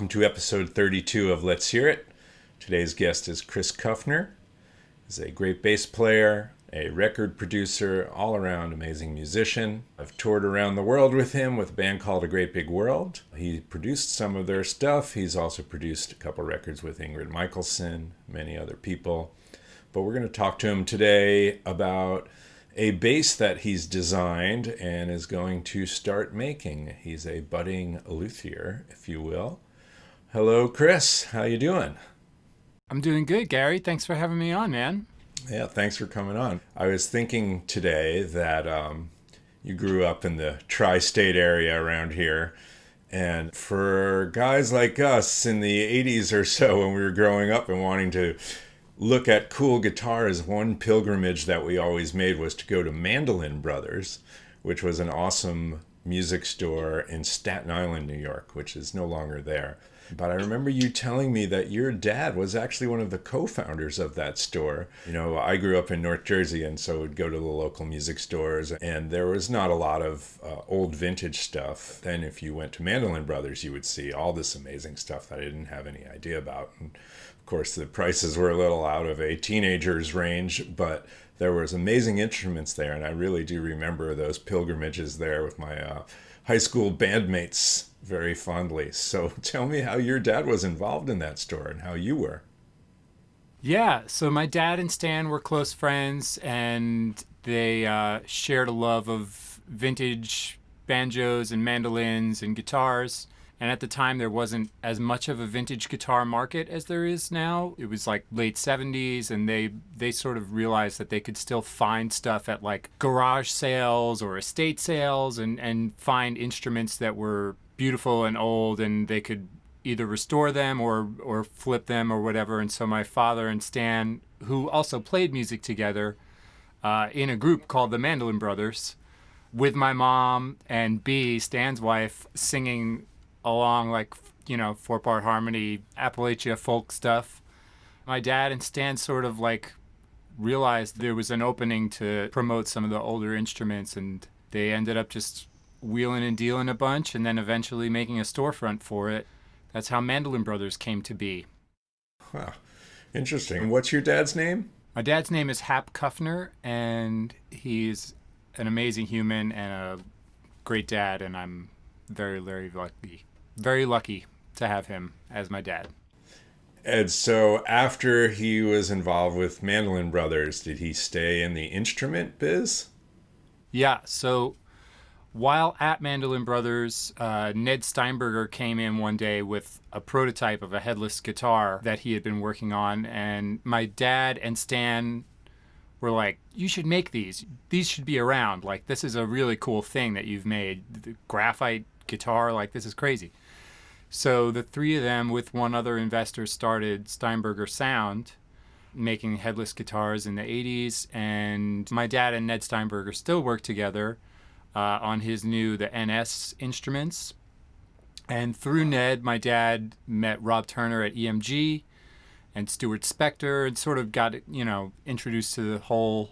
to episode 32 of Let's Hear It. Today's guest is Chris Kuffner. He's a great bass player, a record producer, all-around amazing musician. I've toured around the world with him with a band called A Great Big World. He produced some of their stuff. He's also produced a couple records with Ingrid Michaelson, many other people. But we're going to talk to him today about a bass that he's designed and is going to start making. He's a budding luthier, if you will. Hello, Chris. How you doing? I'm doing good, Gary. Thanks for having me on, man. Yeah, thanks for coming on. I was thinking today that you grew up in the tri-state area around here. And for guys like us in the 80s or so, when we were growing up and wanting to look at cool guitars, one pilgrimage that we always made was to go to Mandolin Brothers, which was an awesome music store in Staten Island, New York, which is no longer there. But I remember you telling me that your dad was actually one of the co-founders of that store. You know, I grew up in North Jersey, and so would go to the local music stores, and there was not a lot of old vintage stuff. Then if you went to Mandolin Brothers, you would see all this amazing stuff that I didn't have any idea about. And of course, the prices were a little out of a teenager's range, but there was amazing instruments there, and I really do remember those pilgrimages there with my high school bandmates very fondly. So tell me how your dad was involved in that store and how you were. Yeah, so my dad and Stan were close friends, and they shared a love of vintage banjos and mandolins and guitars. And at the time, there wasn't as much of a vintage guitar market as there is now. It was like late 70s, and they sort of realized that they could still find stuff at like garage sales or estate sales and find instruments that were beautiful and old, and they could either restore them or flip them or whatever. And so my father and Stan, who also played music together in a group called the Mandolin Brothers, with my mom and B, Stan's wife, singing along like, you know, 4-part harmony, Appalachia folk stuff. My dad and Stan sort of like realized there was an opening to promote some of the older instruments, and they ended up just wheeling and dealing a bunch and then eventually making a storefront for it. That's how Mandolin Brothers came to be. Huh. Interesting. What's your dad's name? My dad's name is Hap Kuffner, and he's an amazing human and a great dad, and I'm very, very lucky to have him as my dad. And so after he was involved with Mandolin Brothers, did he stay in the instrument biz? Yeah, so while at Mandolin Brothers, Ned Steinberger came in one day with a prototype of a headless guitar that he had been working on, and my dad and Stan were like, you should make these. These should be around. Like, this is a really cool thing that you've made. The graphite guitar, like, this is crazy. So the three of them with one other investor started Steinberger Sound, making headless guitars in the 80s. And my dad and Ned Steinberger still work together on his the NS instruments. And through Ned, my dad met Rob Turner at EMG and Stuart Spector, and sort of got, you know, introduced to the whole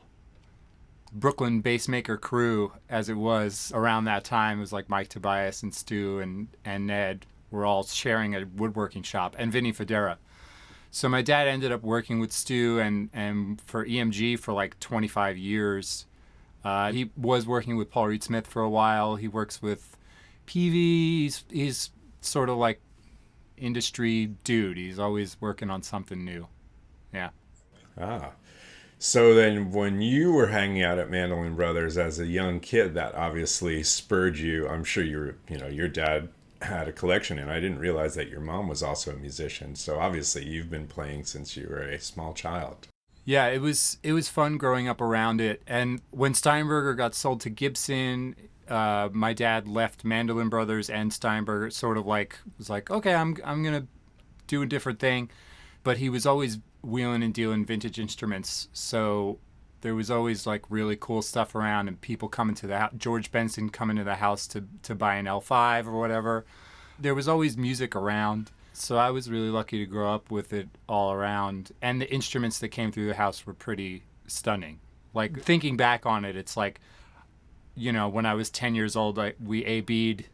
Brooklyn bassmaker crew as it was around that time. It was like Mike Tobias and Stu and Ned were all sharing a woodworking shop, and Vinny Federa. So my dad ended up working with Stu and for EMG for like 25 years. He was working with Paul Reed Smith for a while. He works with Peavey. He's sort of like industry dude. He's always working on something new. Yeah. Ah. So then when you were hanging out at Mandolin Brothers as a young kid, that obviously spurred you. I'm sure your dad had a collection, and I didn't realize that your mom was also a musician. So obviously you've been playing since you were a small child. Yeah, it was fun growing up around it. And when Steinberger got sold to Gibson, my dad left Mandolin Brothers, and Steinberger sort of like was like, okay, I'm gonna do a different thing. But he was always wheeling and dealing vintage instruments, so there was always like really cool stuff around, and people coming to the house. George Benson coming to the house to buy an L5 or whatever. There was always music around. So I was really lucky to grow up with it all around. And the instruments that came through the house were pretty stunning. Like, thinking back on it, it's like, you know, when I was 10 years old, we A-B'd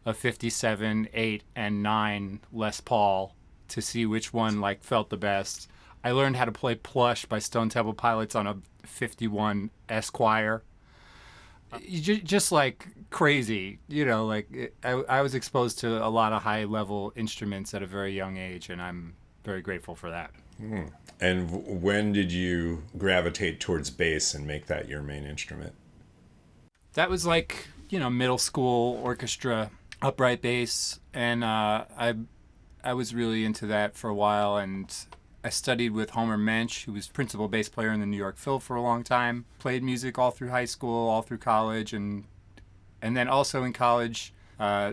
a 57, 8, and 9 Les Paul to see which one like felt the best. I learned how to play Plush by Stone Temple Pilots on a 51 Esquire. Just like crazy, I was exposed to a lot of high level instruments at a very young age, and I'm very grateful for that. And when did you gravitate towards bass and make that your main instrument? That was like, middle school orchestra, upright bass, and I was really into that for a while, and I studied with Homer Mensch, who was principal bass player in the New York Phil for a long time. Played music all through high school, all through college, and then also in college,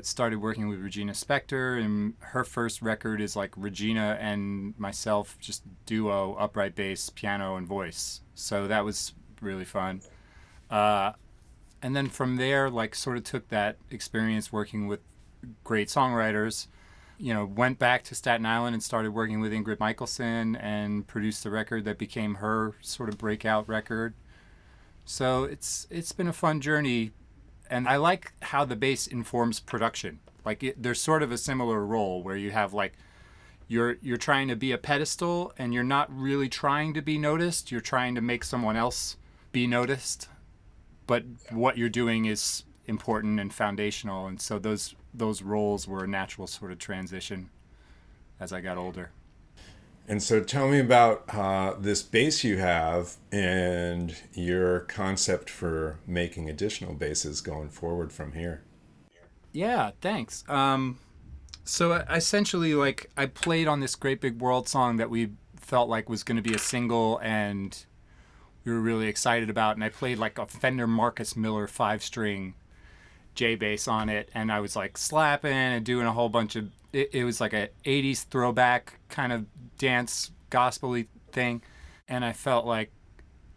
started working with Regina Spektor, and her first record is like Regina and myself, just duo, upright bass, piano, and voice. So that was really fun. And then from there, like sort of took that experience working with great songwriters, went back to Staten Island and started working with Ingrid Michaelson and produced the record that became her sort of breakout record. So it's been a fun journey, and I like how the bass informs production. Like there's sort of a similar role where you have like you're trying to be a pedestal and you're not really trying to be noticed. You're trying to make someone else be noticed, but what you're doing is important and foundational, and so those roles were a natural sort of transition as I got older. And so tell me about this bass you have and your concept for making additional basses going forward from here. Yeah, thanks. So essentially, like, I played on this Great Big World song that we felt like was going to be a single, and we were really excited about, and I played like a Fender Marcus Miller 5-string J bass on it, and I was like slapping and doing a whole bunch of it was like a 80s throwback kind of dance gospel-y thing, and I felt like,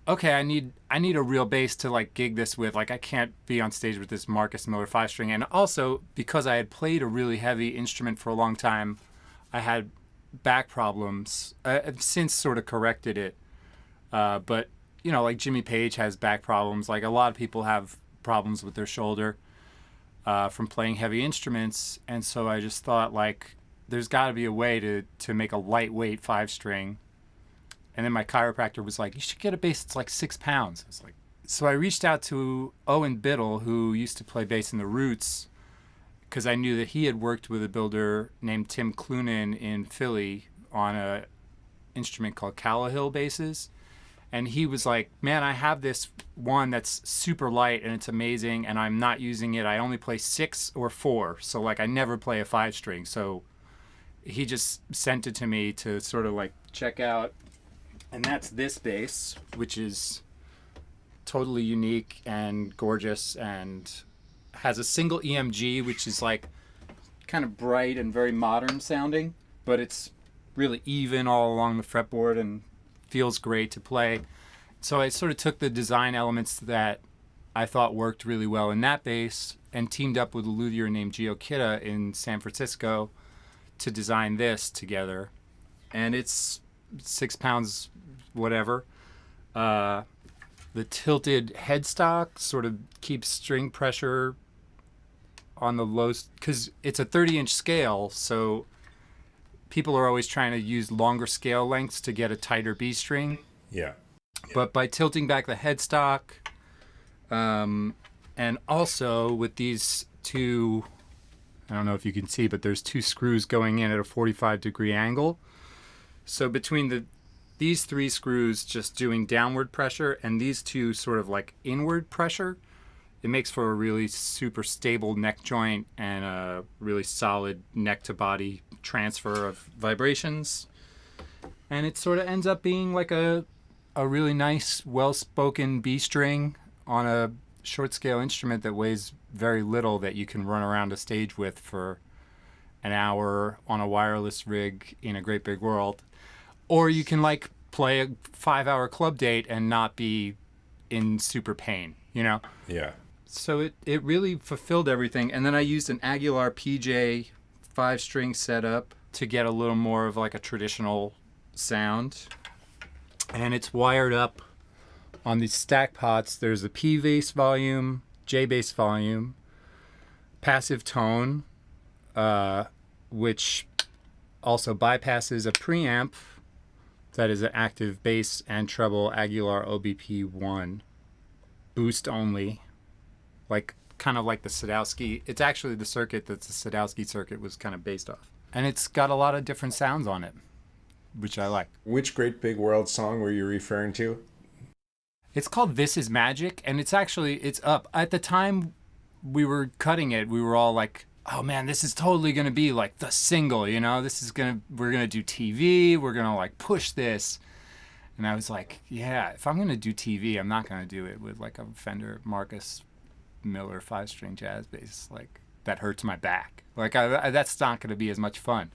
okay, I need a real bass to like gig this with. Like I can't be on stage with this Marcus Miller 5-string. And also because I had played a really heavy instrument for a long time, I had back problems. I've since sort of corrected it, but like Jimmy Page has back problems. Like a lot of people have problems with their shoulder from playing heavy instruments, and so I just thought like there's got to be a way to make a lightweight 5-string. And then my chiropractor was like, you should get a bass that's like 6 pounds. I was like, so I reached out to Owen Biddle, who used to play bass in the Roots, because I knew that he had worked with a builder named Tim Clunan in Philly on a instrument called Callahill basses. And he was like, man, I have this one that's super light and it's amazing, and I'm not using it. I only play 6 or 4. So like I never play a 5-string. So he just sent it to me to sort of like check out. And that's this bass, which is totally unique and gorgeous and has a single EMG, which is like kind of bright and very modern sounding, but it's really even all along the fretboard and feels great to play. So I sort of took the design elements that I thought worked really well in that bass and teamed up with a luthier named Gio Kitta in San Francisco to design this together. And it's 6 pounds, whatever. The tilted headstock sort of keeps string pressure on the low, because it's a 30-inch scale, so people are always trying to use longer scale lengths to get a tighter B string. Yeah. But by tilting back the headstock, and also with these two, I don't know if you can see, but there's 2 screws going in at a 45-degree angle. So between these 3 screws just doing downward pressure and these 2 sort of like inward pressure, it makes for a really super stable neck joint and a really solid neck to body transfer of vibrations. And it sort of ends up being like a really nice, well-spoken B string on a short scale instrument that weighs very little, that you can run around a stage with for an hour on a wireless rig in a Great Big World. Or you can like play a 5-hour club date and not be in super pain, Yeah. So it really fulfilled everything. And then I used an Aguilar PJ 5-string setup to get a little more of like a traditional sound. And it's wired up on these stack pots. There's a P bass volume, J bass volume, passive tone, which also bypasses a preamp that is an active bass and treble Aguilar OBP1, boost only, like kind of like the Sadowski. It's actually the circuit that the Sadowski circuit was kind of based off. And it's got a lot of different sounds on it, which I like. Which Great Big World song were you referring to? It's called This Is Magic, and it's up. At the time we were cutting it, we were all like, oh man, this is totally going to be like the single, you know? We're going to do TV, we're going to like push this. And I was like, yeah, if I'm going to do TV, I'm not going to do it with like a Fender Marcus Miller 5-string jazz bass. Like, that hurts my back. Like, that's not going to be as much fun.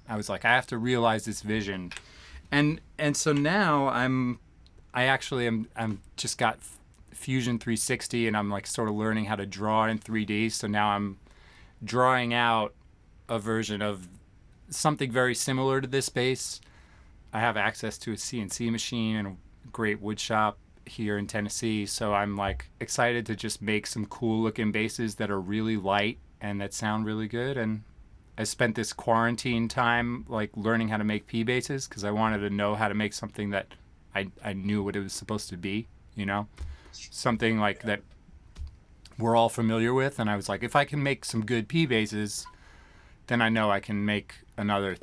I was like, I have to realize this vision. And so now I'm just got Fusion 360, and I'm like sort of learning how to draw in 3D. So now I'm drawing out a version of something very similar to this bass. I have access to a CNC machine and a great wood shop here in Tennessee, so I'm like excited to just make some cool looking basses that are really light and that sound really good. And I spent this quarantine time like learning how to make P basses because I wanted to know how to make something that I knew what it was supposed to be, you know, something like that we're all familiar with. And I was like, if I can make some good P basses, then I know I can make another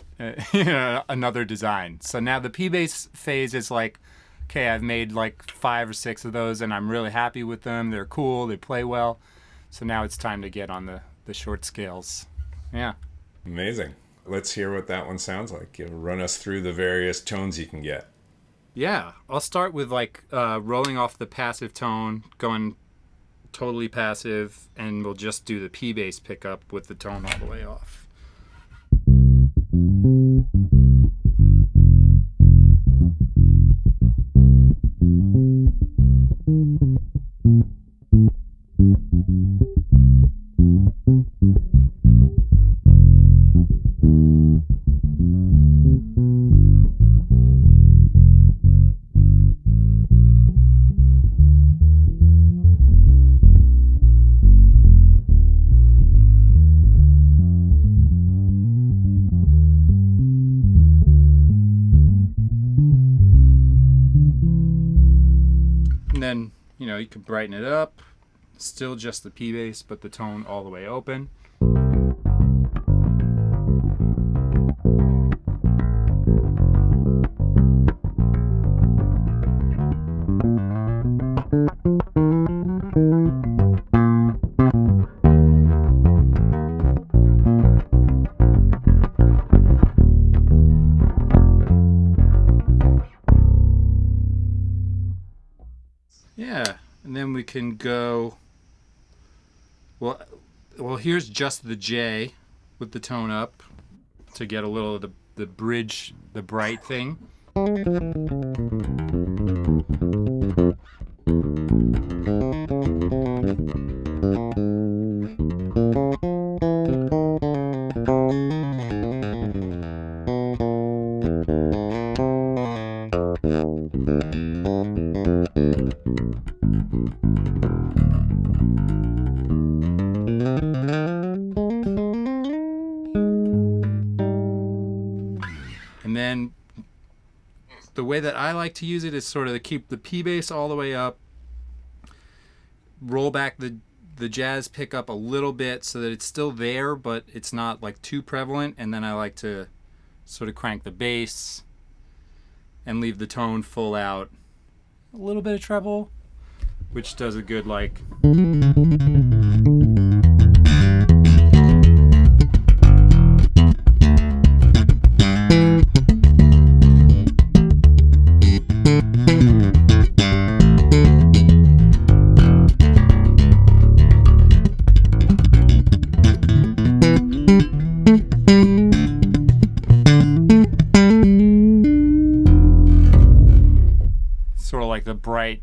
another design. So now the P bass phase is like, okay, I've made like 5 or 6 of those and I'm really happy with them. They're cool, they play well. So now it's time to get on the short scales. Yeah. Amazing. Let's hear what that one sounds like. You run us through the various tones you can get. Yeah, I'll start with like rolling off the passive tone, going totally passive, and we'll just do the P bass pickup with the tone all the way off. Then, you know, you can brighten it up. Still just the P bass, but the tone all the way open. Yeah, and then we can go, well, here's just the J with the tone up to get a little of the bridge, the bright thing. And then the way that I like to use it is sort of to keep the P bass all the way up, roll back the jazz pickup a little bit so that it's still there, but it's not like too prevalent. And then I like to sort of crank the bass and leave the tone full out. A little bit of treble, which does a good like. Sort of like the bright,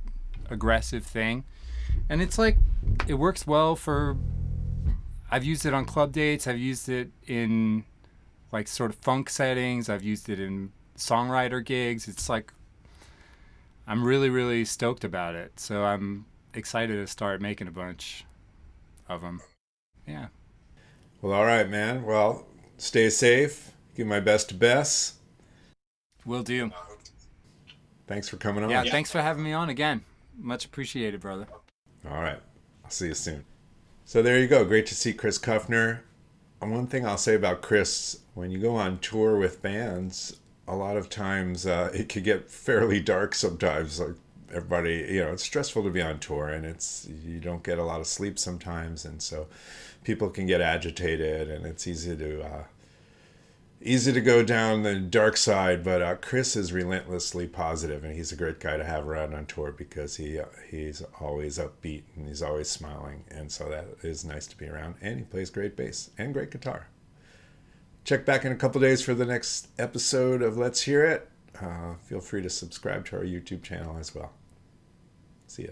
aggressive thing. And it's like, it works well for, I've used it on club dates, I've used it in like sort of funk settings, I've used it in songwriter gigs. It's like, I'm really, really stoked about it. So I'm excited to start making a bunch of them. Yeah. Well, all right, man. Well, stay safe. Give my best to Bess. Will do. Thanks for coming on. Yeah, thanks for having me on again. Much appreciated, brother. All right. I'll see you soon. So there you go. Great to see Chris Kuffner. And one thing I'll say about Chris, when you go on tour with bands, a lot of times it could get fairly dark sometimes. Like everybody, it's stressful to be on tour, and you don't get a lot of sleep sometimes, and so people can get agitated, and it's easy to go down the dark side. But Chris is relentlessly positive, and he's a great guy to have around on tour because he's always upbeat and he's always smiling, and so that is nice to be around. And he plays great bass and great guitar. Check back in a couple days for the next episode of Let's Hear It. Feel free to subscribe to our YouTube channel as well. See ya.